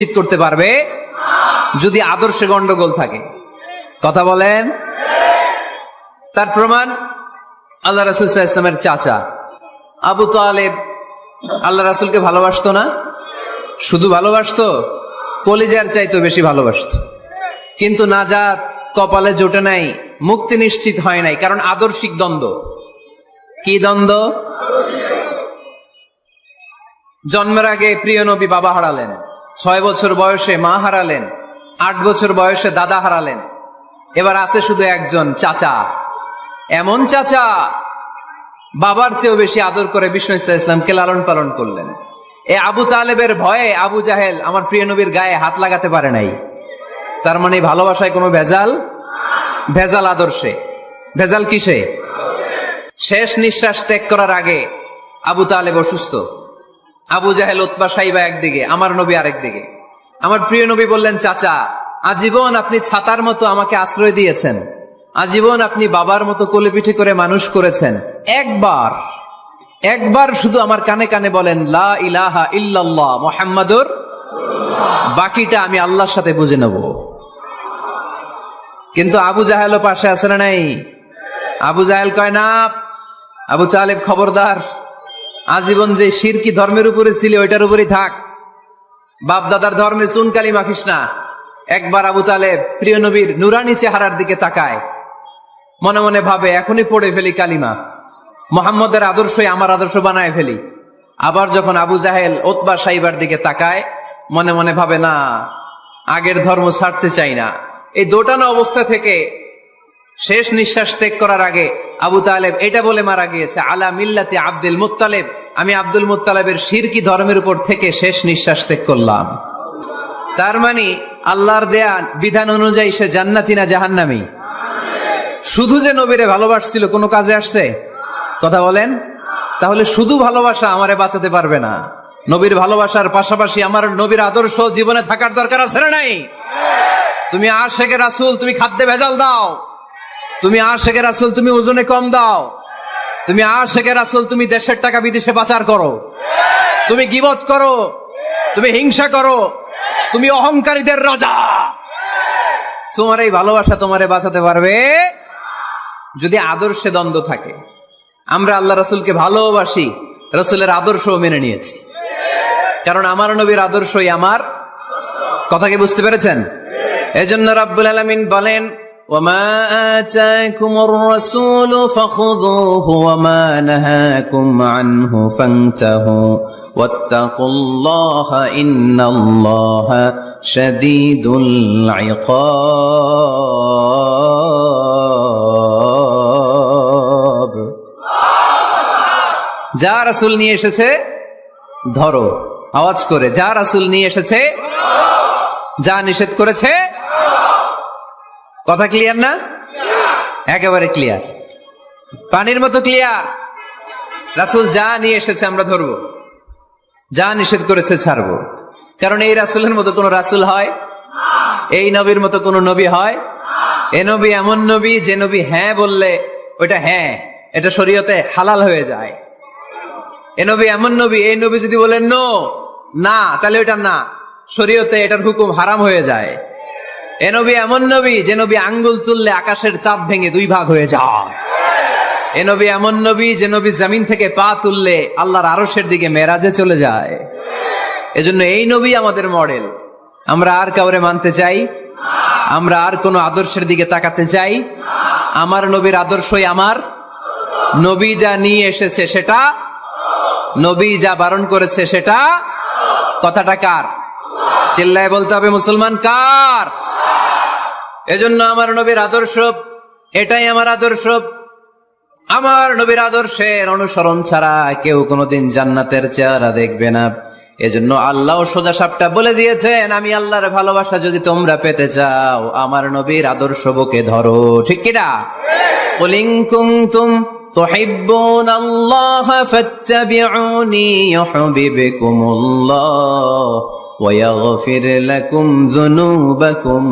নিশ্চিত করতে পারবে যদি আদর্শে গন্ডগোল থাকে। কথা বলেন। তার প্রমাণ আল্লাহ রাসূল সাল্লাল্লাহু আলাইহি ওয়াসাল্লামের চাচা আবু তালেব আল্লাহ রাসূলকে ভালোবাসতো না? শুধু ভালোবাসতো, কলিজার চাইতো বেশি ভালোবাসতো। কিন্তু নাজাত কপালে জোটে নাই, মুক্তি নিশ্চিত হয় নাই, কারণ আদর্শিক দ্বন্দ্ব। কি দ্বন্দ্ব? জন্মের আগে প্রিয় নবী বাবা হারালেন, 6 বছর বয়সে মা হারালেন, 8 বছর বয়সে দাদা হারালেন, এবার আছে শুধু একজন চাচা। এমন চাচা বাবার চেয়েও বেশি আদর করে বিষ্ণু ইসলামকে লালন পালন করলেন। এ আবু তালেবের ভয়ে আবু জাহেল আমার প্রিয় নবীর গায়ে হাত লাগাতে পারে নাই। তার মানে ভালোবাসায় কোনো ভেজাল? ভেজাল আদর্শে। ভেজাল কিসে? শেষ নিঃশ্বাস ত্যাগ করার আগে আবু তালেব অসুস্থ, আবু জাহেল উতবা সাইবা একদিকে, আমার নবী আরেকদিকে। আমার প্রিয় নবী বললেন, চাচা আজীবন আপনি ছাতার মতো আমাকে আশ্রয় দিয়েছেন, আজীবন আপনি বাবার মতো কোলে পিঠে করে মানুষ করেছেন, একবার শুধু আমার কানে কানে বলেন লা ইলাহা ইল্লাল্লাহ মুহাম্মাদুর রাসূলুল্লাহ, বাকিটা আমি আল্লাহর সাথে বুঝে নেব। কিন্তু আবু জাহেলও পাশে আছে না নাই? আবু জাহেল কয় না, আবু তালেব খবরদার, আজীবন যে শিরকি ধর্মের উপরে ছিল ওইটার উপরেই থাক, বাপ দাদার ধর্মে চুন কালি মাখিস না। একবার আবু তালেব প্রিয় নবীর নুরানি চেহারার দিকে তাকায়, মনে মনে ভাবে এখনই পড়ে ফেলি কালিমা, মুহাম্মদের আদর্শই আমার আদর্শ বানায় ফেলি। আবার যখন আবু জাহেল উতবা সাইবার দিকে তাকায়, মনে মনে ভাবে না, আগের ধর্ম ছাড়তে চাই না। এই দোটানা অবস্থা থেকে শেষ নিঃশ্বাস ত্যাগ করার আগে আবু তালেব এটা বলে মারা গিয়েছে, আলা মিল্লাতি আব্দুল মুত্তালিব, আমি আব্দুল মুত্তালিবের শিরকি ধর্মের উপর থেকে শেষ নিঃশ্বাস ত্যাগ করলাম। তার মানে আল্লাহর দেয়া বিধান অনুযায়ী সে জান্নাতি না জাহান্নামী? শুধু যে নবীরে ভালোবাসছিল কোনো কাজে আসছে? কথা বলেন। তাহলে শুধু ভালোবাসা আমারে বাঁচাতে পারবে না, নবীর ভালোবাসার পাশাপাশি আমার নবীর আদর্শ জীবনে থাকার দরকার আছে না নাই? তুমি আশেকে রাসূল, তুমি খাদ্যে ভেজাল দাও, তুমি আশেকে রাসূল, তুমি ওজনে কম দাও, তুমি আশেকে রাসূল, তুমি দেশের টাকা বিদেশে পাচার করো, তুমি গীবত করো, তুমি হিংসা করো, তুমি অহংকারীদের রাজা। তোমার এই ভালোবাসা তোমারে বাঁচাতে পারবে যদি আদর্শে দ্বন্দ্ব থাকে। আমরা আল্লাহ রাসূলকে ভালোবাসি, রাসূলের আদর্শও মেনে নিয়েছি, কারণ আমার নবীর আদর্শই আমার। কথা কি বুঝতে পেরেছেন? এজন্য রাব্বুল আলামিন বলেন, ওয়ামা আতাকুমুর রাসূলু ফাখুযুহু ওয়ামা নাহাকুম আনহু ফান্তাহু ওয়াত্তাকুল্লাহা ইন্নাল্লাহা শাদীদুল ইকাব। যা রাসূল নিয়ে এসেছে ধরো, আওয়াজ করে, যা রাসূল নিয়ে এসেছে, যা নিষেধ করেছে। কথা ক্লিয়ার না? একেবারে ক্লিয়ার, পানির মতো ক্লিয়ার। রাসূল যা নিয়ে এসেছে আমরা ধরবো, যা নিষেধ করেছে ছাড়বো। কারণ এই রাসূলের মতো কোন রাসূল হয়? এই নবীর মতো কোন নবী হয়? এ নবী এমন নবী যে নবী হ্যাঁ বললে ওইটা হ্যাঁ, এটা শরীয়তে হালাল হয়ে যায়। এ নবী এমন নবী, এই নবী যদি বলেন নো, না, তাহলে ওইটা না, শরীয়তে এটার হুকুম হারাম হয়ে যায়। এ নবী এমন নবী যে নবী আঙ্গুল তুললে আকাশের চাঁদ ভেঙে 2 ভাগ হয়ে যায়। এ নবী এমন নবী যে নবী জমিন থেকে পা তুললে আল্লাহর আরশের দিকে মেরাজে চলে যায়। এজন্য এই নবী আমাদের মডেল। আমরা আর কাউরে মানতে চাই? আমরা আর কোন আদর্শের দিকে তাকাতে চাই? আমার নবীর আদর্শই আমার। নবী যা নিয়ে এসেছে সেটা, নবী যা বারণ করেছে সেটা। কথাটা কার? চিল্লায় বলতে হবে, মুসলমান কার? এজন্য আমার নবীর আদর্শ, এটাই আমার আদর্শ। আমার নবীর আদর্শের অনুসরণ ছাড়া কেউ কোনোদিন জান্নাতের চেহারা দেখবে না। এজন্য আল্লাহ সোজা সাপটা বলে দিয়েছেন, আমি আল্লাহর ভালোবাসা যদি তোমরা পেতে চাও আমার নবীর আদর্শ বুকে ধরো। ঠিক কিনা? কুল ইন কুনতুম তুহিব্বুনাল্লাহ ফাত্তাবিউনি ইউহিব্বুকুমুল্লাহ ওয়া ইয়াগফির লাকুম যুনুবাকুম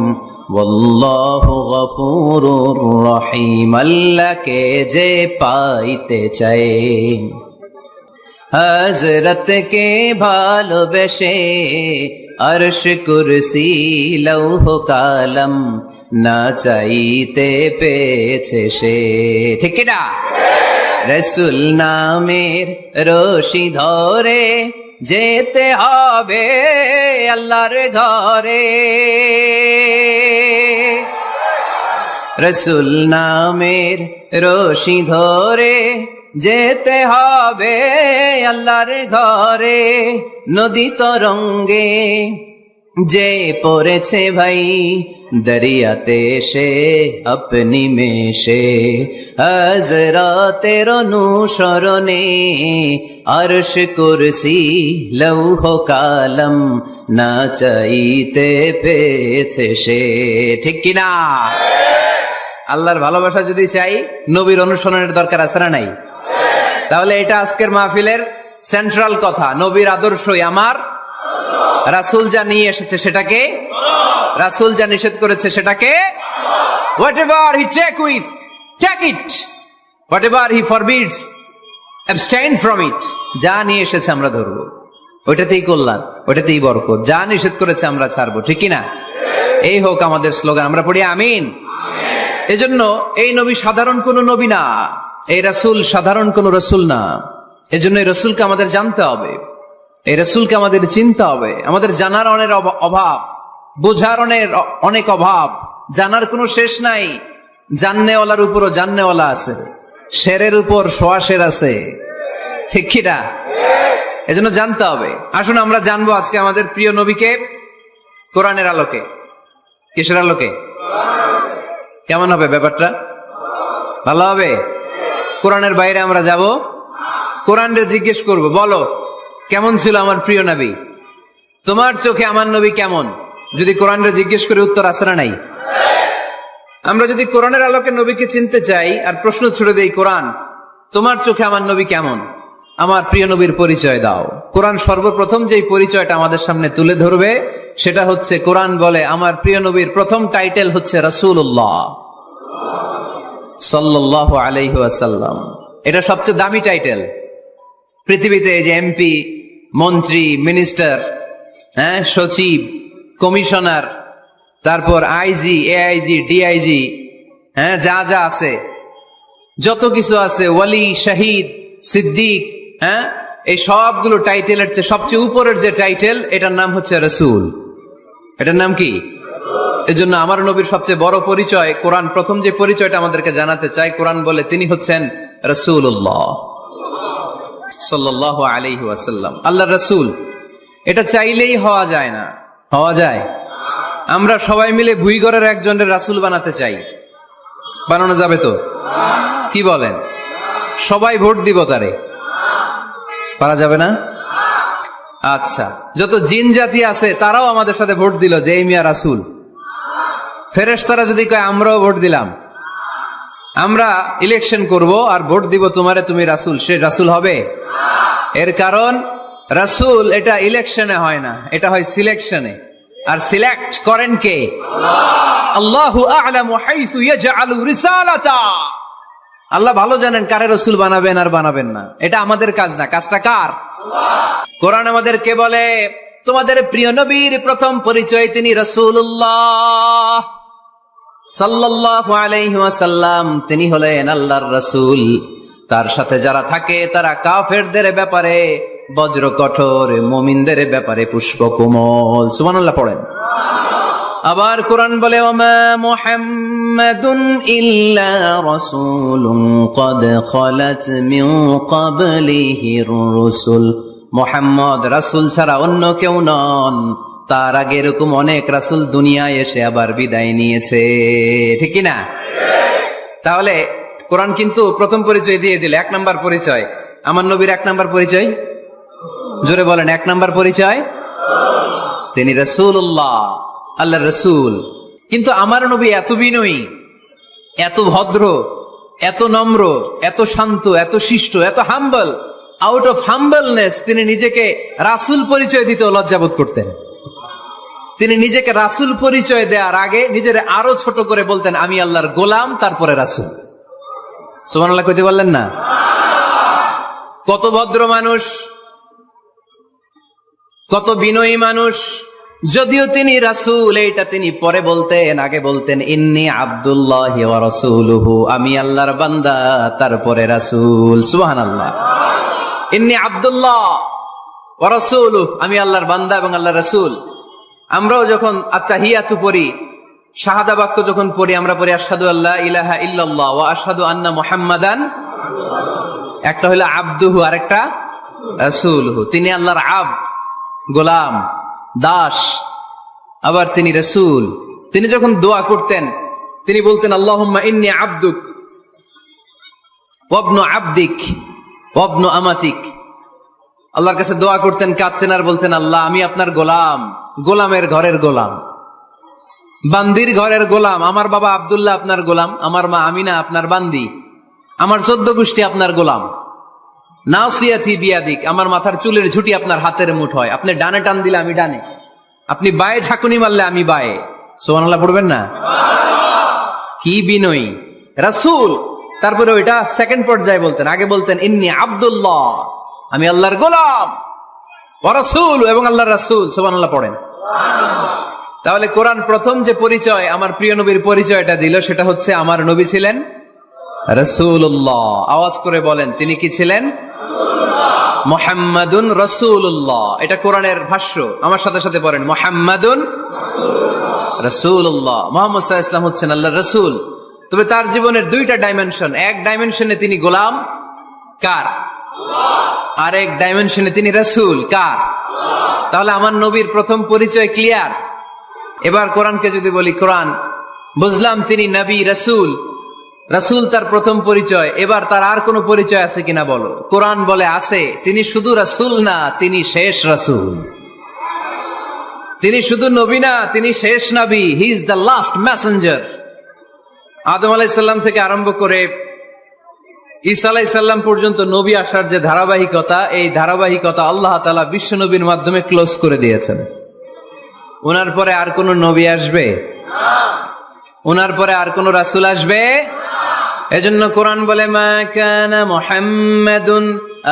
ওয়াল্লাহু গফুরুর রহিম। আল্লাহকে যে পাইতে চায় হযরত কে ভালোবেসে अर्श कुर्सी लौह कालम ना चाইতে পেয়েছে সে ঠিক কি না রাসূল নামের রশি ধরে যেতে হবে আল্লাহর ঘরে রাসূল নামের রশি ধরে যেতে হবে আল্লাহর ঘরে নদী তরঙ্গে যে পড়েছে ভাই দরিয়াতে সে আপনি মেশে হযরতের অনুসরণে আরশ কুরসি লৌহ কালম না চাইতে পেয়েছে সে ঠিক কি না আল্লাহর ভালোবাসা যদি চাই নবীর অনুসরণের দরকার আছে না নাই তাহলে এটা আজকের মাহফিলের সেন্ট্রাল কথা নবীর আদর্শই আমার রাসূল যা নিয়ে এসেছে সেটাকে রাসূল যা নিষেধ করেছে সেটাকে whatever he take it whatever he forbids abstain from it যা নিয়ে এসেছে আমরা ধরবো ওইটাতেই কল্যাণ ওইটাতেই বরকত যা নিষেধ করেছে আমরা ছাড়বো ঠিক কি না এই হোক আমাদের স্লোগান আমরা পড়ি আমিন এজন্য এই নবী সাধারণ কোন নবী না এই রাসূল সাধারণ কোন রাসূল না এজন্য এই রাসূলকে আমাদের জানতে হবে এই রাসূলকে আমাদের চিনতে হবে আমাদের জানার অনেক অভাব বোঝার অনেক অভাব জানার কোনো শেষ নাই জাননেওয়ালার উপরও জাননেওয়ালা আছে শেরের উপর সোয়া শের আছে ঠিক কি না এজন্য জানতে হবে আসুন আমরা জানবো আজকে আমাদের প্রিয় নবীকে কোরআনের আলোকে কিসের আলোকে কেমন হবে ব্যাপারটা ভালো হবে কোরআনের বাইরে আমরা যাব কোরআনকে জিজ্ঞেস করব বলো কেমন ছিল আমার প্রিয় নবী তোমার চোখে আমার নবী কেমন যদি কোরআনকে জিজ্ঞেস করে উত্তর আসে না নাই আমরা যদি কোরআনের আলোকে নবীকে চিনতে চাই আর প্রশ্ন ছুড়ে দেই কোরআন তোমার চোখে আমার নবী কেমন আমার প্রিয় নবীর পরিচয় দাও কোরআন সর্বপ্রথম যেই পরিচয়টা আমাদের সামনে তুলে ধরবে সেটা হচ্ছে কোরআন বলে আমার প্রিয় নবীর প্রথম টাইটেল হচ্ছে রাসূলুল্লাহ সাল্লাল্লাহু আলাইহি ওয়াসাল্লাম এটা সবচেয়ে দামি টাইটেল পৃথিবীতে যে এমপি মন্ত্রী মিনিস্টার সচিব কমিশনার তারপর আইজি এআইজি ডিআইজি যা যা আছে যত কিছু আছে ওয়ালি শহীদ সিদ্দিক এই সবগুলো টাইটেলের চেয়ে সবচেয়ে উপরের যে টাইটেল এটার নাম হচ্ছে রাসূল এটার নাম কি এজন্য আমার নবীর সবচেয়ে বড় পরিচয় কোরআন প্রথম যে পরিচয়টা আমাদেরকে জানাতে চায় কোরআন বলে তিনি হচ্ছেন রাসূলুল্লাহ সাল্লাল্লাহু আলাইহি ওয়াসাল্লাম আল্লাহর রাসূল এটা চাইলেই হওয়া যায় না হওয়া যায় আমরা সবাই মিলে ভুইগড়ের একজনের রাসূল বানাতে চাই বানানো যাবে তো কি বলেন সবাই ভোট দিব তারে পারা যাবে না আচ্ছা যত জিন জাতি আছে তারাও আমাদের সাথে ভোট দিল যে এই মিয়া রাসূল ফেরেশতারা যদি কয় আমরাও ভোট দিলাম আমরা ইলেকশন করব আর ভোট দিব তোমারে তুমি রাসূল সে রাসূল হবে এর কারণ রাসূল এটা ইলেকশনে হয় না এটা হয় সিলেকশনে আর সিলেক্ট করেন কে আল্লাহু আ'লামু হাইসু ইয়াজআলু রিসালাতা আল্লাহ ভালো জানেন কারে রাসূল বানাবেন আর বানাবেন না এটা আমাদের কাজ না কাজটা কার কোরআন আমাদেরকে বলে তোমাদের প্রিয় নবীর প্রথম পরিচয় তিনি রাসূলুল্লাহ সাল্লাল্লাহু আলাইহি ওয়াসাল্লাম তিনি হলেন আল্লাহর রাসূল তার সাথে যারা থাকে তারা কাফেরদের ব্যাপারে বজ্র কঠোর মুমিনদের ব্যাপারে পুষ্পকোমল সুবহানাল্লাহ পড়েন আবার কোরআন বলে ওমা মুহাম্মাদুন ইল্লা রাসূলুন ক্বাদ খালাত মিন ক্বাবলিহির রাসূল মুহাম্মদ রাসূল ছাড়া অন্য কেউ নন তার আগে এরকম অনেক রাসূল দুনিয়ায় এসে আবার বিদায় নিয়েছে ঠিক কি না তাহলে কোরআন কিন্তু প্রথম পরিচয় দিয়ে দিল এক নাম্বার পরিচয় আমার নবীর এক নাম্বার পরিচয় জোরে বলেন এক নাম্বার পরিচয় তিনি রাসূলুল্লাহ আল্লাহর রাসূল কিন্তু আমার নবী এত বিনয়ী এত ভদ্র এত নম্র এত শান্ত এত শিষ্ট এত হাম্বল আউট অফ হাম্বলনেস তিনি নিজেকে রাসূল পরিচয় দিতে লজ্জাবোধ করতেন তিনি নিজেকে রাসূল পরিচয় দেওয়ার আগে নিজের আরো ছোট করে বলতেন আমি আল্লাহর গোলাম তারপরে রাসূল সুবহানাল্লাহ কইতে বললেন না কত ভদ্র মানুষ কত বিনয়ী মানুষ যদিও তিনি রাসূল, এইটা তিনি পরে বলতেন, আগে বলতেন ইন্নী আব্দুল্লাহি ওয়া রাসূলুহু, আমি আল্লাহর বান্দা তারপরে রাসূল। সুবহানাল্লাহ। ইন্নী আব্দুল্লাহ ওয়া রাসূলুহু, আমি আল্লাহর বান্দা এবং আল্লাহর রাসূল। আমরাও যখন আত্তাহিয়াতু পড়ি, শাহাদা বাক্য যখন পড়ি, আমরা পড়ি আশহাদু আল্লা ইলাহা ইল্লাল্লাহ ওয়া আশহাদু আন্না মুহাম্মাদান, একটা হলো আব্দুহু আর একটা রাসূলুহু। তিনি আল্লাহর আব্দ, গোলাম, দাস, আবার তিনি রাসূল। তিনি যখন দোয়া করতেন তিনি বলতেন আল্লাহুম্মা ইন্নী আবদুক ওয়া ইবনু আবদিক ওয়া ইবনু আমাতিক। আল্লাহর কাছে দোয়া করতেন, কাঁদতেন আর বলতেন আল্লাহ আমি আপনার গোলাম, গোলামের ঘরের গোলাম, বান্দির ঘরের গোলাম। আমার বাবা আব্দুল্লাহ আপনার গোলাম, আমার মা আমিনা আপনার বান্দি, আমার 14 গোষ্ঠী আপনার গোলাম। নাসিয়াতি বিয়াদিক, আমার মাথার চুলের ঝুঁটি আপনার হাতের মুঠোয়, আপনি ডানে টান দিলে আমি ডানে, আপনি বায়ে ঝাঁকুনি মারলে আমি বায়ে। সুবহানাল্লাহ পড়বেন না? কি বিনয়ী রাসূল। তারপরে ওইটা সেকেন্ড পর্যায়ে বলতেন, আগে বলতেন ইন্নী আব্দুল্লাহ, আমি আল্লাহর গোলাম, ওয়া রাসূল, এবং আল্লাহর রাসূল। সুবহানাল্লাহ পড়েন। তাহলে কোরআন প্রথম যে পরিচয় আমার প্রিয় নবীর পরিচয়টা দিল, সেটা হচ্ছে আমার নবী ছিলেন রাসূলুল্লাহ। আওয়াজ করে বলেন তিনি কি ছিলেন? মুহাম্মাদুন রাসূলুল্লাহ। এটা কোরআনের ভাষ্য, আমার সাথে সাথে পড়েন মুহাম্মাদুন রাসূলুল্লাহ। মুহাম্মদ সাল্লাল্লাহু আলাইহি ওয়াসাল্লাম হচ্ছেন আল্লাহর রাসূল। তবে তার জীবনের দুইটা ডাইমেনশন, এক ডাইমেনশনে তিনি গোলাম, কার? আর এক ডাইমেনশনে তিনি রাসূল, কার? তাহলে আমার নবীর প্রথম পরিচয় ক্লিয়ার। এবার কোরআনকে যদি বলি, কোরআন বুঝলাম তিনি নবী, রাসূল, রাসূল তার প্রথম পরিচয়। এবার তার আর কোন পরিচয় আছে কিনা বলো? কোরআন বলে আছে। তিনি শুধু রাসূল না, তিনি শেষ রাসূল। তিনি শুধু নবী না, তিনি শেষ নবী। He is the last messenger. আদম আলাইহিস সালাম থেকে আরম্ভ করে ঈসা আলাইহিস সালাম পর্যন্ত নবী আসার যে ধারাবাহিকতা, এই ধারাবাহিকতা আল্লাহ তাআলা বিশ্ব নবীর মাধ্যমে ক্লোজ করে দিয়েছেন। ওনার পরে আর কোন নবী আসবে? ওনার পরে আর কোন রাসূল আসবে? এজন্য কোরআন বলে মা কানা মুহাম্মাদুন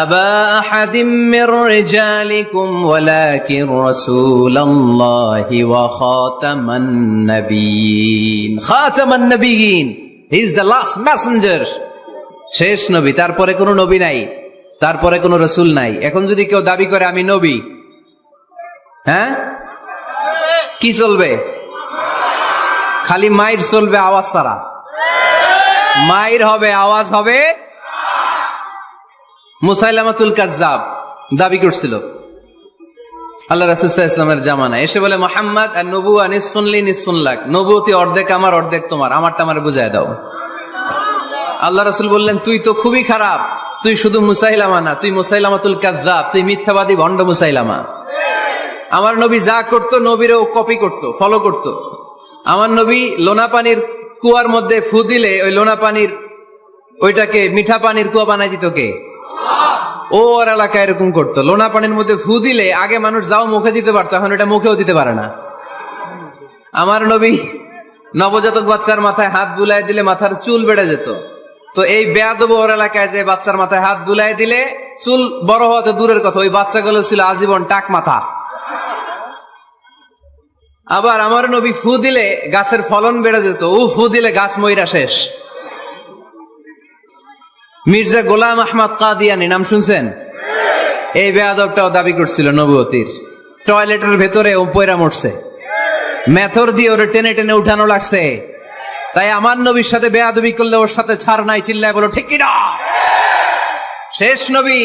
আবা আহাদিম মির রিজালিকুম ওয়ালাকিন রাসূলুল্লাহি ওয়া খাতামান নাবিয়্যিন। খাতামান নাবিয়্যিন, he is the last messenger, শেষ নবী। তারপরে কোনো নবী নাই, তারপরে কোনো রাসূল নাই। এখন যদি কেউ দাবি করে আমি নবী, হ্যাঁ, কি চলবে? খালি মাইর চলবে, আওয়াজ ছাড়া। মাইর হবে, আওয়াজ হবে। মুসাইলামাতুল কাজ্জাব দাবি করছিল আল্লাহ রাসূল সাল্লাল্লাহু আলাইহি ওয়াসাল্লামের জামানায়, এসে বলে মুহাম্মদ আর নবুয়া নিসফুন লি নিসফুন লাক, নবুয়তি অর্ধেক আমার, অর্ধেক তোমার, আমারটা আমারে বুঝায় দাও। আল্লাহ রাসূল বললেন তুই তো খুবই খারাপ, তুই শুধু মুসাইলামা না, তুই মুসাইলামাতুল কাজ্জাব, তুই মিথ্যাবাদী ভণ্ড মুসাইলামা। আমার নবী যা করতো নবীরও কপি করতো, ফলো করতো। আমার নবী লোনা পানির কুয়ার মধ্যে ফু দিলে ওই লোনা পানির ওইটাকে মিঠা পানির কুয়া বানাই দিত কে? ও ওর এলাকায় এরকম করতো। লোনা পানির মধ্যে ফু দিলে আগে মানুষ যাও মুখে দিতে পারতো, এখন এটা মুখেও দিতে পারে না। আমার নবী নবজাতক বাচ্চার মাথায় হাত বুলাই দিলে মাথার চুল বেড়ে যেত। তো এই বেয়াদব ওর এলাকায় যে বাচ্চার মাথায় হাত বুলাই দিলে চুল বড় হওয়াতে দূরের কথা, ওই বাচ্চাগুলো ছিল আজীবন টাক মাথা। আবার আমার নবী ফু দিলে গাছের ফলন বেড়ে যেত, ও ফু দিলে গাছ মইরা শেষ। মির্জা গোলাম আহমদ কাদিয়ানী নাম শুনছেন? এই বেয়াদবটাও দাবি করছিল নবুয়তির। টয়লেটের ভেতরে ও পয়রা মরছে, মেথর দিয়ে ওরে টেনে টেনে উঠানো লাগছে। তাই আমার নবীর সাথে বেয়াদবি করলে ওর সাথে ছাড় নাই, চিল্লায় বলো ঠিক কিনা? শেষ নবী,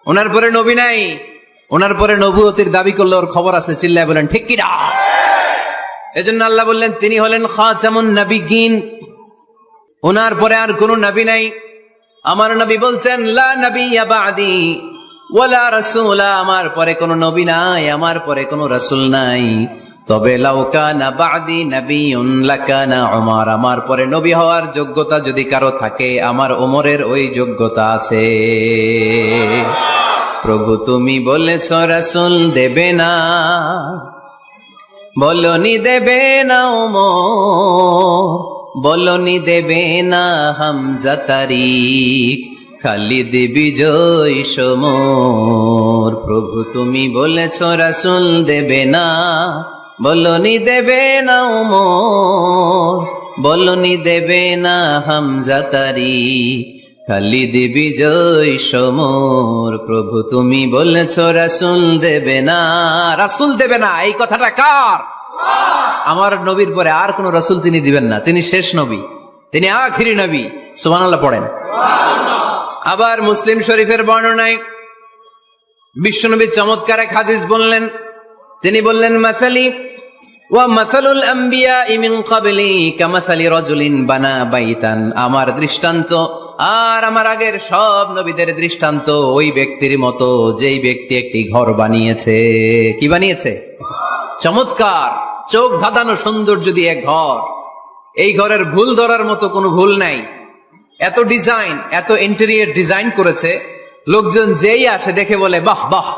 ওনার পরে নবী নাই। ওনার পরে নবুয়তির দাবি করলে ওর খবর আছে, চিল্লায় বলেন ঠিক কিনা? এজন্য আল্লাহ বললেন তিনি হলেন খাতামুন নাবিয়্যিন, ওনার পরে আর কোন নবী নাই। আমার নবী বলছেন লা নাবিয়্যা বা'দি ওয়ালা রাসূলা, আমার পরে কোন নবী নাই, আমার পরে কোন রাসূল নাই। তবে লাউ কানা বা'দি নাবিয়্যুন লাকানা উমর, আমার পরে নবী হওয়ার যোগ্যতা যদি কারো থাকে আমার ওমরের ওই যোগ্যতা আছে। প্রভু তুমি বলেছ রাসূল দেবে না, বলনি দেবে না ওমর, বলনি দেবে না হামজা তারিক, খালিদ বিজয় সমর। প্রভু তুমি বলেছ রাসূল দেবে না, বলনি দেবে না ওমর, বলনি দেবে না হামজা তারি। খালিদ বিজয় সমর। প্রভু তুমি বলেছ রাসূল দেবে না, রাসূল দেবে না, এই কথাটা কার? আমার নবীর পরে আর কোন রাসূল তিনি দিবেন না, তিনি শেষ নবী, তিনি আখিরি নবী। সুবহানাল্লাহ পড়েন। আবার মুসলিম শরীফের বর্ণনায় বিশ্বনবী চমৎকার এক হাদিস বললেন। তিনি বললেন, মাসালি ওয়া মাসালুল আম্বিয়া মিন ক্বাবলি কামাসালি রাজুলিন বানা বাইতান। আমার দৃষ্টান্ত আর আমার আগের সব নবীদের দৃষ্টান্ত ওই ব্যক্তির মতো যেই ব্যক্তি একটি ঘর বানিয়েছে। কি বানিয়েছে? চমৎকার, চোখ ধাঁধানো সৌন্দর্য দিয়ে এক ঘর। এই ঘরের ভুল ধরার মতো কোনো ভুল নাই। এত ডিজাইন, এত ইন্টেরিয়র ডিজাইন করেছে, লোকজন যেই আসে দেখে বলে বাহ বাহ।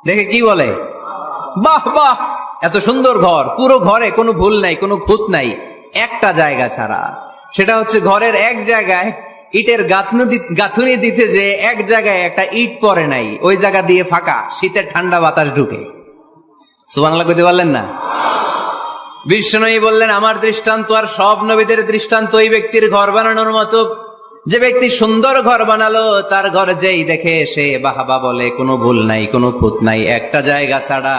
দেখে কি বলে? বাহ বাহ। এত সুন্দর ঘর, পুরো ঘরে কোনো ভুল নাই, কোনো খুঁত নাই, একটা জায়গা ছাড়া। সেটা হচ্ছে ঘরের এক জায়গায় ইটের গাঁথুনি দিতে যে এক জায়গায় একটা ইট পড়ে নাই, ওই জায়গা দিয়ে ফাঁকা, শীতের ঠান্ডা বাতাস ঢুকে। সুবহানাল্লাহ কইতে পারলেন না? বিশ্বনবী বললেন, আমার দৃষ্টান্ত আর সব নবীদের দৃষ্টান্ত ওই ব্যক্তির ঘর বানানোর মতো। যে ব্যক্তি সুন্দর ঘর বানালো, তার ঘর যেই দেখে সে বাহবা বলে, কোনো ভুল নাই, কোনো খুঁত নাই, একটা জায়গা ছাড়া।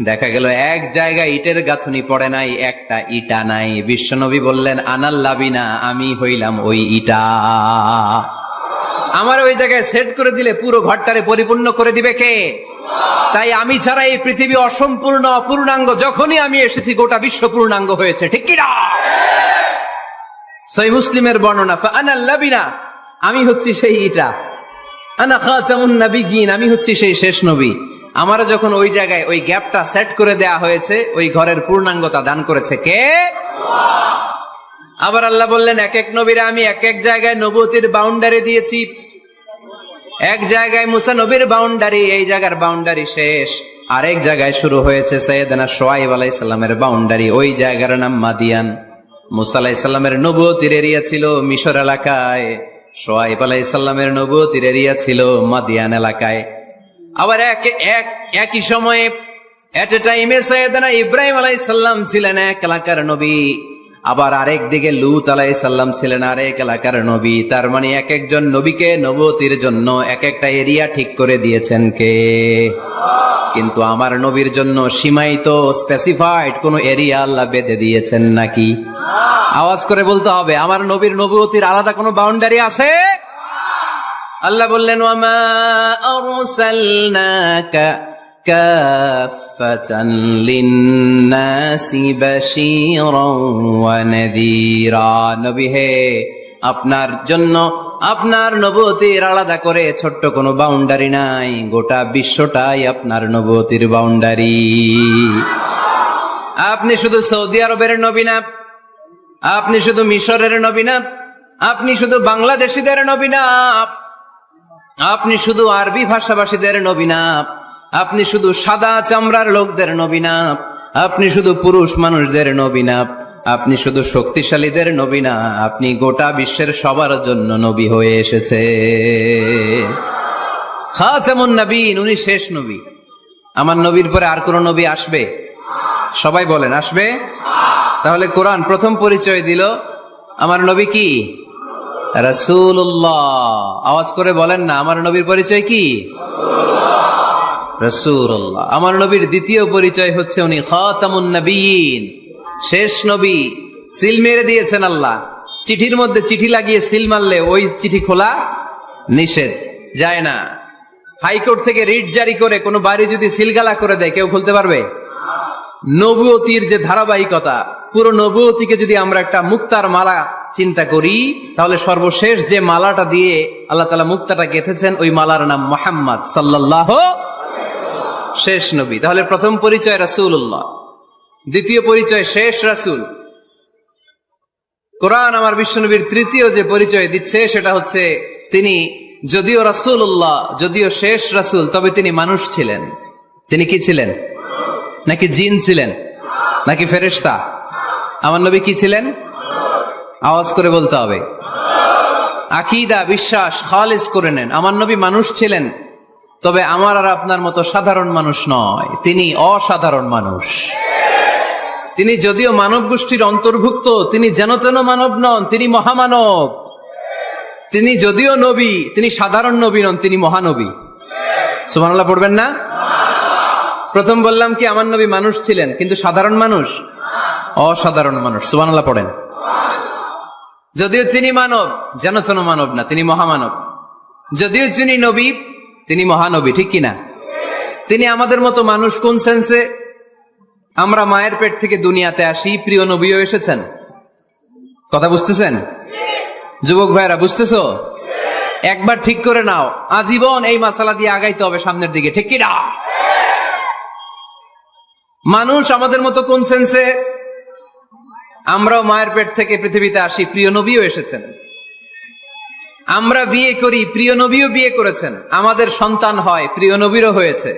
দেখা গেল এক জায়গায় ইটের গাঁথুনি পড়ে নাই, একটা ইটা নাই। বিশ্বনবী বললেন, আনাল লাবিনা, আমি হইলাম ওই ইটা। আমার ওই জায়গায় সেট করে দিলে পুরো ঘরটারে পরিপূর্ণ করে দিবে কে? তাই আমি ছাড়া এই পৃথিবী অসম্পূর্ণ, অপূর্ণাঙ্গ। যখনই আমি এসেছি গোটা বিশ্ব পূর্ণাঙ্গ হয়েছে, ঠিক কিনা? সহিহ মুসলিমের বর্ণনা, ফাআনাল লাবিনা, আমি হচ্ছি সেই ইটা। আনা খাতামুন নাবিয়্যিন, আমি হচ্ছি সেই শেষ নবী। আমারা যখন ওই জায়গায় ওই গ্যাপটা সেট করে দেয়া হয়েছে, ওই ঘরের পূর্ণাঙ্গতা দান করেছে কে? আবার আল্লাহ বললেন, এক এক নবীরা আমি এক এক জায়গায় নবুয়তির বাউন্ডারি দিয়েছি। এক জায়গায় মুসা নবীর বাউন্ডারি, এই জায়গার বাউন্ডারি শেষ। আরেক জায়গায় শুরু হয়েছে সাইয়েদনা শুআয়ব আলাইহিস সালামের বাউন্ডারি, ওই জায়গার নাম মাদিয়ান। মুসা আলাইহিস সালামের নবুয়তির এরিয়া ছিল মিশর এলাকায়, শুআয়ব আলাইহিস সালামের নবুয়তির এরিয়া ছিল মাদিয়ান এলাকায়। আবার একই সময়ে এট এ টাইমে সাইয়েদনা ইব্রাহিম আলাইহিস সালাম ছিলেন এক এলাকার নবী, আবার আরেক দিকে লূত আলাইহিস সালাম ছিলেন আরেক এলাকার নবী। তার মানে এক একজন নবীকে নবুয়তির জন্য এক একটা এরিয়া ঠিক করে দিয়েছেন কে? কিন্তু আমার নবীর জন্য সীমায়িত, স্পেসিফাইড কোন এরিয়া আল্লাহ বেঁধে দিয়েছেন নাকি? আওয়াজ করে বলতে হবে, আমার নবীর নবুয়তির আলাদা কোনো বাউন্ডারি আছে? আল্লাহ বললেন, ওয়ামা আরসালনাকা কাফাতান লিন্নাসি বাশীরান ওয়া নাযীরা। নবী হে, আপনার জন্য আপনার নবুয়তির আলাদা করে ছোট্ট কোনো বাউন্ডারি নাই, গোটা বিশ্বটাই আপনার নবুয়তির বাউন্ডারি। আপনি শুধু সৌদি আরবের নবী না, আপনি শুধু মিশরের নবী না, আপনি শুধু বাংলাদেশিদের নবী না, আপনি শুধু আরবি ভাষাভাষীদের নবী না, আপনি শুধু সাদা চামড়ার লোকদের নবী না, আপনি শুধু পুরুষ মানুষদের নবী না, আপনি শুধু শক্তিশালীদের নবী না, আপনি গোটা বিশ্বের সবার জন্য নবী হয়ে এসেছে। খাতামুন নবীন, উনি শেষ নবী। আমার নবীর পরে আর কোন নবী আসবে? সবাই বলেন, আসবে? তাহলে কোরআন প্রথম পরিচয় দিল আমার নবী কি? রাসূলুল্লাহ। আওয়াজ করে বলেন না, আমার নবীর পরিচয় কি? রাসূলুল্লাহ। আমার নবীর দ্বিতীয় পরিচয় হচ্ছে উনি খাতামুন নবিয়্যিন, শেষ নবী। সিল মেরে দিয়েছেন আল্লাহ। চিঠির মধ্যে চিঠি লাগিয়ে সিল মারলে ওই চিঠি খোলা নিষেধ, যায় না। হাইকোর্ট থেকে রিট জারি করে কোনো বাড়ি যদি সিলগালা করে দেয়, কেউ খুলতে পারবে? নবুয়তির যে ধারাবাহিকতা, পুরো নবুয়তিকে যদি আমরা একটা মুক্তার মালা চিন্তা করি, তাহলে সর্বশেষ যে মালাটা দিয়ে আল্লাহ তাআলা মুক্তাটা গেঁথেছেন, ওই মালার নাম মুহাম্মদ সাল্লাল্লাহু, শেষ নবী। তাহলে প্রথম পরিচয় রাসূলুল্লাহ, দ্বিতীয় পরিচয় শেষ রাসূল। কোরআন আমার বিশ্বনবীর তৃতীয় যে পরিচয় দিচ্ছে, সেটা হচ্ছে তিনি যদিও রাসূলুল্লাহ, যদিও শেষ রাসূল, তবে তিনি মানুষ ছিলেন। তিনি কি ছিলেন? নাকি জিন ছিলেন? নাকি ফেরেশতা? আমার নবী কি ছিলেন? আওয়াজ করে বলতে হবে। আকীদা বিশ্বাস খালিস করে নেন। আমার নবী মানুষ ছিলেন, তবে আমার আর আপনার মতো সাধারণ মানুষ নয়, তিনি অসাধারণ মানুষ। তিনি যদিও মানব গোষ্ঠীর অন্তর্ভুক্ত, তিনি যেন তেন মানব নন, তিনি মহামানব। তিনি যদিও নবী, তিনি সাধারণ নবী নন, তিনি মহানবী। সুবহানাল্লাহ পড়বেন না? প্রথম বললাম কি আমার নবী মানুষ ছিলেন, কিন্তু সাধারণ মানুষ, অসাধারণ মানুষ। সুবহানাল্লাহ পড়েন। যদিও তিনি মানব, যেন তেন মানব না, তিনি মহামানব। যদিও তিনি নবী, তিনি মহানবী, ঠিক কিনা? তিনি আমাদের মতো মানুষ কোন সেন্সে? আমরা মায়ের পেট থেকে দুনিয়াতে আসি, প্রিয় নবীও এসেছেন। কথা বুঝতেছেন? যুবক ভাইরা বুঝতেছো? একবার ঠিক করে নাও, আজীবন এই মাসালা দিয়ে আগাইতে হবে সামনের দিকে, ঠিক কিনা? মানুষ আমাদের মতো কোন সেন্সে? আমরাও মায়ের পেট থেকে পৃথিবীতে আসি, প্রিয় নবীও এসেছেন। আমরা বিয়ে করি, প্রিয় নবীও বিয়ে করেছেন। আমাদের সন্তান হয়, প্রিয় নবীরও হয়েছে।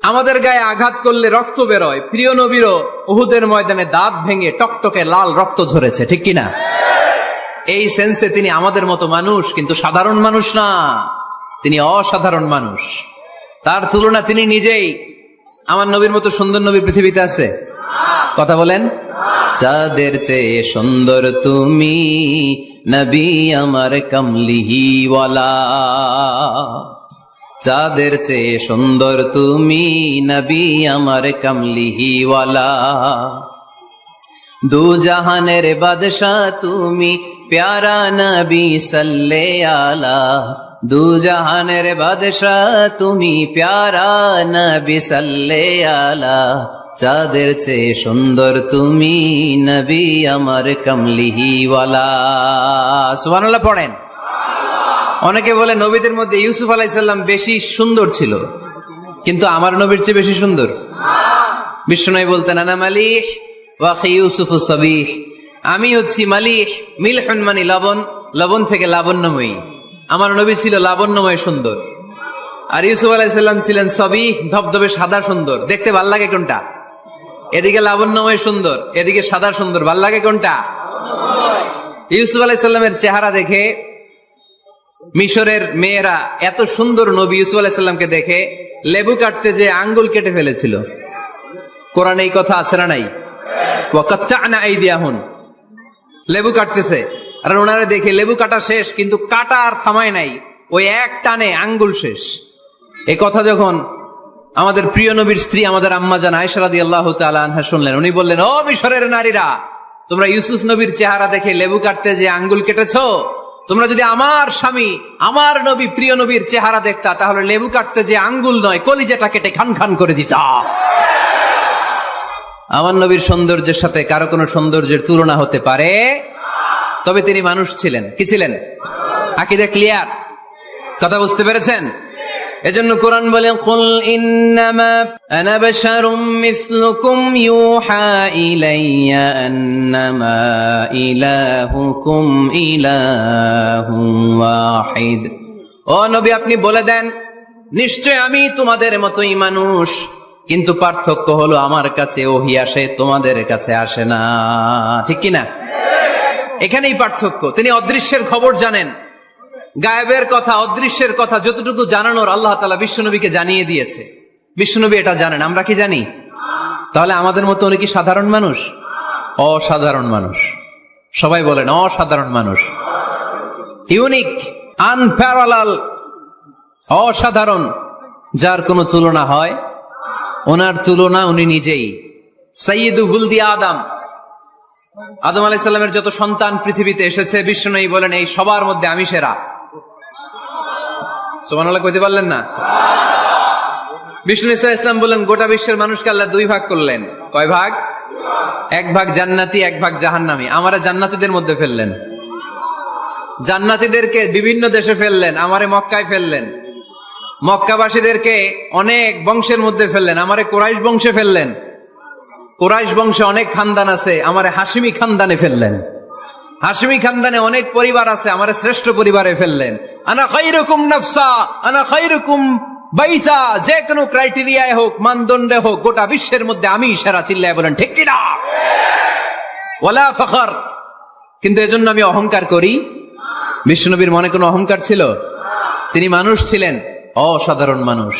আমাদের গায়ে আঘাত করলে রক্ত বেরোয়, প্রিয় নবীরও উহুদের ময়দানে দাঁত ভেঙে টকটকে লাল রক্ত ঝরেছে, ঠিক কিনা? এই সেন্সে তিনি আমাদের মতো মানুষ, কিন্তু সাধারণ মানুষ না, তিনি অসাধারণ মানুষ। তার তুলনা তিনি নিজেই। আমার নবীর মতো সুন্দর নবী পৃথিবীতে আছে? কথা বলেন। চাঁদের চেয়ে সুন্দর তুমি নবী আমার কমলিওয়ালা, চাঁদের চেয়ে সুন্দর তুমি নবী আমার কমলিওয়ালা, দু জাহানের বাদশাহ তুমি প্যারা নবী সাল্লে আলা, দু জাহানের বাদশাহ তুমি প্যারা নবী সাল্লে আলা, চাঁদের চেয়ে সুন্দর তুমি নবী আমার কমলিওয়ালা। সুবহানাল্লাহ পড়েন। অনেকে বলে নবীদের মধ্যে ইউসুফ আলাইহিস সালাম বেশি সুন্দর ছিল, কিন্তু আমার নবীর চেয়ে বেশি সুন্দর? বিশ্বনবী বলতেন আনা মালিহ ওয়া আখি ইউসুফ সাবিহ, আমি হচ্ছি মালিহ, মিলহুন মানে লবণ, লবণ থেকে লাবণ্যময়ী। আমার নবী ছিল লাবণ্যময় সুন্দর, আর ইউসুফ আলাইহিস সালাম ছিলেন সাবিহ, ধবধবে সাদা সুন্দর। দেখতে ভাল লাগে কোনটা? এদিকে লাবণ্যময় সুন্দর, এদিকে সাদা সুন্দর, ভাল লাগে কোনটা? ইউসুফ আলাইহিস সালামের চেহারা দেখে মিশরের মেয়েরা এত সুন্দর নবী ইউসুফ আলাইহিস সালামকে দেখে লেবু কাটতে যে আঙ্গুল কেটে ফেলেছিল। কোরআনে এই কথা আছে না নাই? ওয়াকাত্তা'না আইদিয়াহুন, লেবু কাটতেছে, আর ওনারা দেখে লেবু কাটা শেষ, কিন্তু কাটা আর থামায় নাই, ওই এক টানে আঙ্গুল শেষ। এই কথা যখন আমাদের প্রিয় নবীর স্ত্রী আমাদের আম্মা জান আয়েশা রাদিয়াল্লাহু তাআলা আনহা শুনলেন, উনি বললেন, ও মিশরের নারীরা, তোমরা ইউসুফ নবীর চেহারা দেখে লেবু কাটতে যে আঙ্গুল কেটেছো, তোমরা যদি আমার স্বামী আমার নবী প্রিয় নবীর চেহারা দেখতা, তাহলে লেবু কাটতে যে আঙ্গুল নয়, কলিজাটা কেটে খান খান করে দিতা। আমার নবীর সৌন্দর্যের সাথে কারো কোনো সৌন্দর্যের তুলনা হতে পারে? তবে তিনি মানুষ ছিলেন। কি ছিলেন? আকীদা ক্লিয়ার? কথা বুঝতে পেরেছেন? এজন্য কোরআন বলে, কুল ইন্নামা আনা বাশারুম মিসলুকুম ইউহা ইলাইয়া আন্নামা ইলাহুকুম ইলাহুম ওয়াহিদ। ও নবী, আপনি বলে দেন, নিশ্চয় আমি তোমাদের মতোই মানুষ, কিন্তু পার্থক্য হলো আমার কাছে ওহী আসে, তোমাদের কাছে আসে না। ঠিক কিনা? এখানেই পার্থক্য। তিনি অদৃশ্যের খবর জানেন, গায়েবের কথা, অদৃশ্যের কথা যতটুকু জানানোর আল্লাহ তাআলা বিশ্বনবীকে জানিয়ে দিয়েছে। বিশ্বনবী এটা জানেন, আমরা কি জানি? তাহলে আমাদের মতো উনি কি সাধারণ মানুষ? অসাধারণ মানুষ। সবাই বলেন অসাধারণ মানুষ। ইউনিক, আনপ্যারালাল, অসাধারণ, যার কোনো তুলনা হয়? ওনার তুলনা উনি নিজেই। সাইয়্যিদু ওয়ালদি আদম, আদম আলাইহিস সালামের যত সন্তান পৃথিবীতে এসেছে, বিশ্বনবী বলেন এই সবার মধ্যে আমি সেরা। সুবহানাল্লাহ কইতে পারলেন না? বিষ্ণু সাল্লাল্লাহু আলাইহি ওয়াসাল্লাম বলেন, গোটা বিশ্বের মানুষকে আল্লাহ দুই ভাগ করলেন। কয় ভাগ? এক ভাগ জান্নাতি, এক ভাগ জাহান্নামী। আমারে জান্নাতীদের মধ্যে ফেললেন। জান্নাতীদেরকে বিভিন্ন দেশে ফেললেন, আমারে মক্কায় ফেললেন। মক্কাবাসীদেরকে অনেক বংশের মধ্যে ফেললেন, আমারে কুরাইশ বংশে ফেললেন। কুরাইশ বংশে অনেক খানদান আছে, আমারে হাশিমি খানদানে ফেললেন। হাশিমি খানদানে অনেক পরিবার আছে, আমারে শ্রেষ্ঠ পরিবারে ফেললেন। আনা খায়রুকুম নাফসা, আনা খায়রুকুম বাইতা, যে কোনো ক্রাইটেরিয়ায় হোক, মানদণ্ডে হোক, গোটা বিশ্বের মধ্যে আমি সেরা। চিল্লায় বলেন ঠিক কিনা? ওয়ালা ফখর, কিন্তু এজন্য আমি অহংকার করি। বিশ্বনবীর মনে কোনো অহংকার ছিল? তিনি মানুষ ছিলেন, অসাধারণ মানুষ।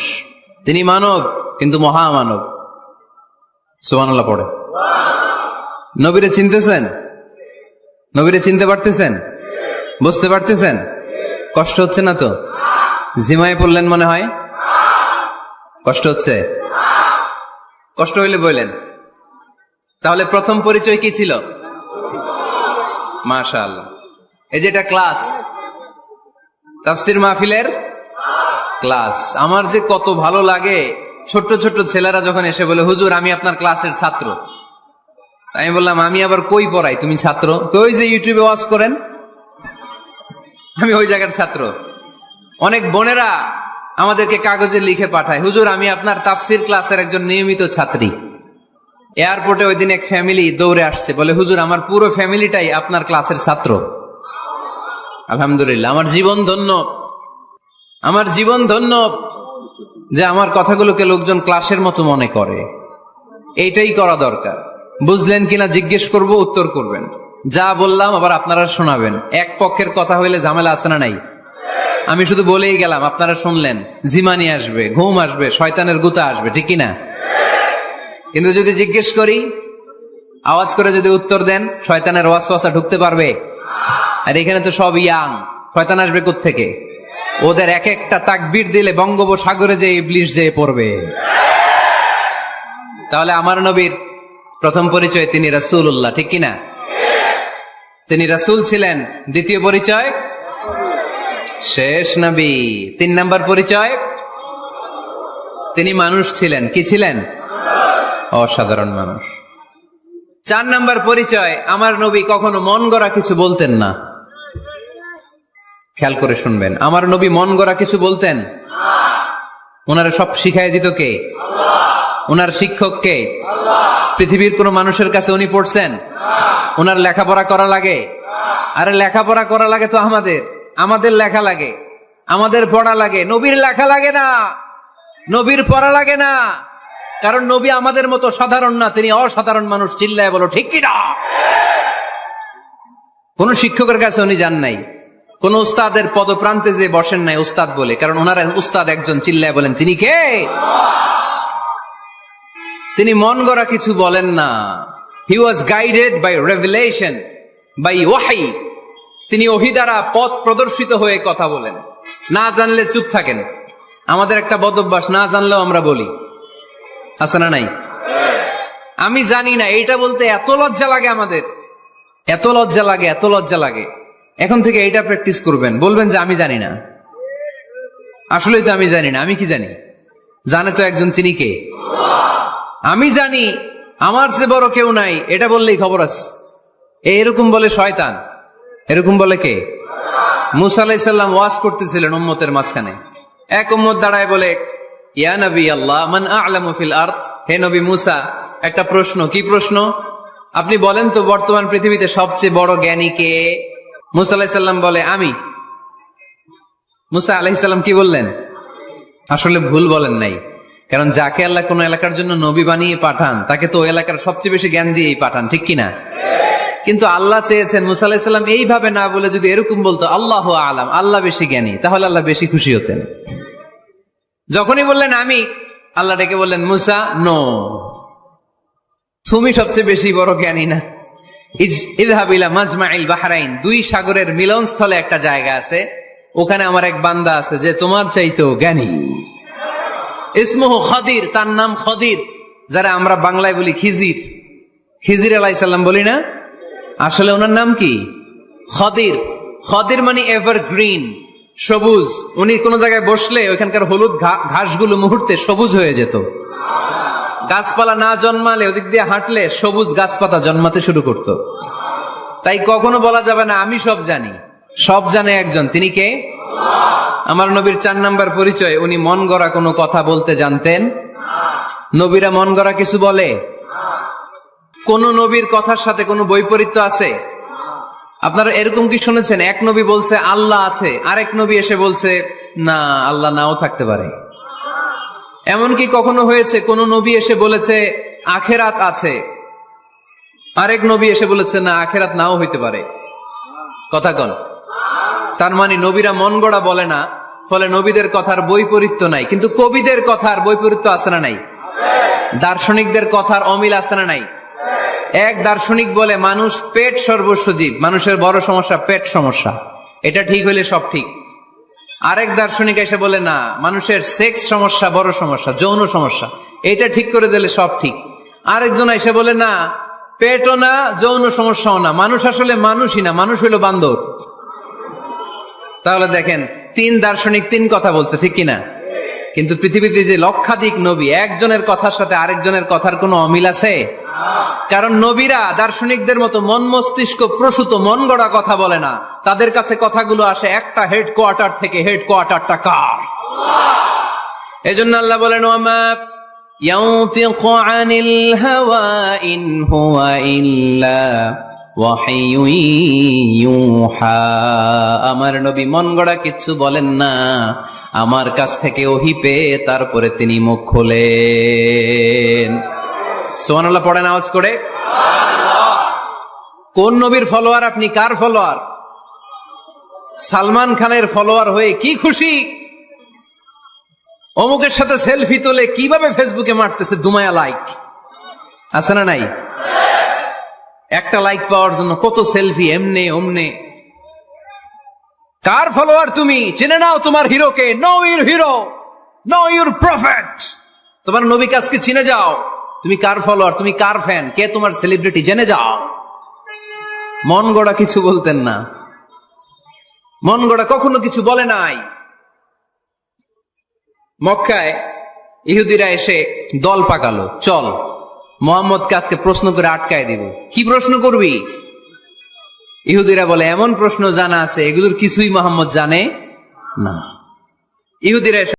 তিনি মানব, কিন্তু মহামানব। সুবহানাল্লাহ পড়ে। নবীরে চিনতেছেন? নবীরে চিনতে পারতেছেন? বুঝতে পারতেছেন? কষ্ট হচ্ছে না তো? জিমায় পড়লেন মনে হয়? কষ্ট হচ্ছে? কষ্ট হইলে বললেন। তাহলে প্রথম পরিচয় কি ছিল? মাশাআল্লাহ। এই যে এটা ক্লাস, তাফসীর মাহফিলের ক্লাস। আমার যে কত ভালো লাগে ছোট্ট ছোট্ট ছেলেরা যখন এসে বলে, হুজুর আমি আপনার ক্লাসের ছাত্র। আমি বললাম, আমি আবার কই পড়াই, তুমি ছাত্র? কই যে ইউটিউবে ওয়াজ করেন, আমি ওই জায়গার ছাত্র। অনেক বোনেরা আমাদেরকে কাগজে লিখে পাঠায়, হুজুর আমি আপনার তাফসীর ক্লাসের একজন নিয়মিত ছাত্রী। এয়ারপোর্টে ওই দিন এক ফ্যামিলি দৌড়ে আসছে, বলে হুজুর আমার পুরো ফ্যামিলিটাই আপনার ক্লাসের ছাত্র। আলহামদুলিল্লাহ, আমার জীবন ধন্য, আমার জীবন ধন্য যে আমার কথাগুলোকে লোকজন ক্লাসের মতো মনে করে। এইটাই করা দরকার। বুঝলেন কিনা জিজ্ঞেস করব, উত্তর করবেন। যা বললাম আবার আপনারা শোনাবেন। এক পক্ষের কথা হইলে ঝামেলা আছে না নাই? আমি শুধু বলেই গেলাম, আপনারা শুনলেন। জিমানি আসবে, ঘুম আসবে, শয়তানের গুতা আসবে, ঠিক কিনা? কিন্তু যদি জিজ্ঞেস করি, আওয়াজ করে যদি উত্তর দেন, শয়তানের ওয়াসওয়াসা ঢুকতে পারবে? আর এখানে তো সব ইয়াং, শয়তান আসবে কোত্থেকে? ওদের এক একটা তাকবীর দিলে বঙ্গোপসাগরে যে ইবলিশ যেয়ে পড়বে। তাহলে আমার নবীর প্রথম পরিচয় তিনি রাসূলুল্লাহ, ঠিক কিনা? তিনি রাসূল ছিলেন। দ্বিতীয় পরিচয় শেষ নবী। 3 নাম্বার পরিচয় তিনি মানুষ ছিলেন। কি ছিলেন? অসাধারণ মানুষ। 4 নাম্বার পরিচয়, আমার নবী কখনো মন গড়া কিছু বলতেন না। খেয়াল করে শুনবেন, আমার নবী মন গড়া কিছু বলতেন? ওনারা সব শিখাই দিত কে? ওনার শিক্ষক কে? পৃথিবীর কোন মানুষের কাছে উনি পড়ছেন? ওনার লেখাপড়া করা লাগে? আরে লেখাপড়া করা লাগে তো আমাদের লেখা লাগে, আমাদের পড়া লাগে। নবীর লেখা লাগে না, নবীর পড়া লাগে না। কারণ নবী আমাদের মতো সাধারণ না, তিনি অসাধারণ মানুষ। চিল্লায় বলো ঠিক কিনা? কোন শিক্ষকের কাছে উনি যান নাই, কোন উস্তাদের পদপ্রান্তে যে বসেন নাই উস্তাদ বলে, কারণ ওনারা উস্তাদ একজন। চিল্লায় বলেন তিনি কে? তিনি মন গড়া কিছু বলেন না। He was guided by revelation, by ওয়াহি। তিনি ওহী দ্বারা পথ প্রদর্শিত হয়ে কথা বলেন। না জানলে চুপ থাকেন। আমাদের একটা বদ অভ্যাস, না জানলেও আমরা বলি, আছে না নাই? আমি জানি না, এইটা বলতে এত লজ্জা লাগে আমাদের, এত লজ্জা লাগে, এত লজ্জা লাগে। এখন থেকে এইটা প্র্যাকটিস করবেন, বলবেন যে আমি জানি না। আসলেই তো আমি জানি না। আমি কি জানি? জানে তো একজন, তিনি কে? আমি জানি, আমার চেয়ে বড় কেউ নাই, এটা বললেই খবর আছে। এরকম বলে শয়তান। এরকম বলে কে? মুসা আলাইহিস সালাম ওয়াজ করতেছিলেন উম্মতের মাঝখানে। এক উম্মত দাঁড়ায় বলে, ইয়া নবী আল্লাহ, মান আ'লামু ফিল আরদ। হে নবী মুসা, একটা প্রশ্ন। কি প্রশ্ন? আপনি বলেন তো বর্তমান পৃথিবীতে সবচেয়ে বড় জ্ঞানী কে? মুসা আলাইহিস সালাম বলে, আমি। মুসা আলাইহিস সালাম কি বললেন? আসলে ভুল বলেন নাই, কারণ যাকে আল্লাহ কোন এলাকার জন্য নবী বানিয়ে পাঠান, তাকে তো ওই এলাকার সবচেয়ে বেশি জ্ঞান দিয়েই পাঠান, ঠিক কিনা? কিন্তু আল্লাহ চেয়েছেন মুসা আলাইহিস সালাম এইভাবে না বলে যদি এরকম বলতো, আল্লাহু আ'লাম, আল্লাহ বেশি জ্ঞানী, তাহলে আল্লাহ বেশি খুশি হতেন। যখনই বললেন আমি, আল্লাহ ডেকে বললেন, মুসা নো, তুমি সবচেয়ে বেশি বড় জ্ঞানী না। ইযহাব ইলা মাজমাইল বাহরাইন, 2 সাগরের মিলনস্থলে একটা জায়গা আছে, ওখানে আমার এক বান্দা আছে যে তোমার চাইতেও জ্ঞানী। ইসমুহু খদির, তার নাম খদির, যারা আমরা বাংলায় বলি খিজির। খিজির আলাইহিস সালাম বলি না, আসলে ওনার নাম কি? খদির। খদির মানে এভারগ্রিন, সবুজ। উনি কোন জায়গায় বসলে ওইখানকার হলুদ ঘাসগুলো মুহূর্তে সবুজ হয়ে যেত। গাছপালা না জন্মালে ওদিক দিয়ে হাঁটলে সবুজ গাছপাতা জন্মাতে শুরু করত। তাই কখনো বলা যাবে না আমি সব জানি। সব জানে একজন, তিনি কে? আমার নবীর 4 নাম্বার পরিচয়, উনি মন গড়া কোনো কথা বলতে জানতেন। নবীরা মন গড়া কিছু বলে? কোন নবীর কথার সাথে কোনো বৈপরীত্য আছে? আপনারা এরকম কি শুনেছেন, এক নবী বলছে আল্লাহ আছে, আরেক নবী এসে বলছে না, আল্লাহ নাও থাকতে পারে? এমনকি কখনো হয়েছে কোন নবী এসে বলেছে আখেরাত আছে, আরেক নবী এসে বলেছে না, আখেরাত নাও হইতে পারে। কথা কন। তার মানে নবীরা মন গড়া বলে না, ফলে নবীদের কথার বৈপরীত্য নাই। কিন্তু কবিদের কথার বৈপরীত্য আছে না নাই? দার্শনিকদের কথার অমিল আছে না নাই? এক দার্শনিক বলে মানুষ পেট সর্বস্ব জীব, মানুষের বড় সমস্যা পেট সমস্যা, এটা ঠিক হইলে সব ঠিক। আরেক দার্শনিক এসে বলে না, মানুষের সেক্স সমস্যা বড় সমস্যা, যৌন সমস্যা, এটা ঠিক করে দিলে সব ঠিক। আরেকজন এসে বলে না, পেটও না যৌন সমস্যাও না, মানুষ আসলে মানুষই না, মানুষ হইল বান্দর। তাহলে দেখেন, তিন দার্শনিক তিন কথা বলছে, ঠিক কিনা? কিন্তু পৃথিবীতে যে লক্ষাধিক নবী, একজনের কথার সাথে আরেকজনের কথার কোনো অমিল আছে? কারণ নবীরা দার্শনিকদের মতো মন মস্তিষ্ক প্রসূত মন গড়া কথা বলে না, তাদের কাছে কথাগুলো আসে একটা হেডকোয়ার্টার থেকে। হেডকোয়ার্টারটা কার? এজন্য আল্লাহ বলেন, ওয়ামা ইয়ানতিকু আনিল হাওয়া ইন হুয়া ইল্লা ওয়াহিয়ুন ইউহা। আমার নবী মন গড়া কিচ্ছু বলেন না, আমার কাছ থেকে ওহী পেয়ে তারপরে তিনি মুখ খোলেন। সুবহানাল্লাহ পড়েন আওয়াজ করে। কোন নবীর ফলোয়ার আপনি? কার ফলোয়ার? সালমান খানের ফলোয়ার হয়ে কি খুশি? অমুকের সাথে সেলফি তোলে কিভাবে ফেসবুকে মারতেছে দুমায়া লাইক, আছে না নাই? একটা লাইক পাওয়ার জন্য কত সেলফি, এমনে ওমনে। কার ফলোয়ার তুমি? জেনে নাও তোমার হিরোকে। Know your hero, know your prophet. তোমার নবীকে আজকে চিনে যাও। তুমি কার ফলোয়ার, তুমি কার ফ্যান, কে তোমার সেলিব্রিটি, জেনে যাও। মন গড়া কিছু বলতেন না, মন গড়া কখনো কিছু বলে নাই। মক্কায় ইহুদিরা এসে দল পাকালো, চল মোহাম্মদকে আজকে প্রশ্ন করে আটকায় দিব। কি প্রশ্ন করবি? ইহুদিরা বলে, এমন প্রশ্ন জানা আছে এগুলোর কিছুই মোহাম্মদ জানে না। ইহুদিরা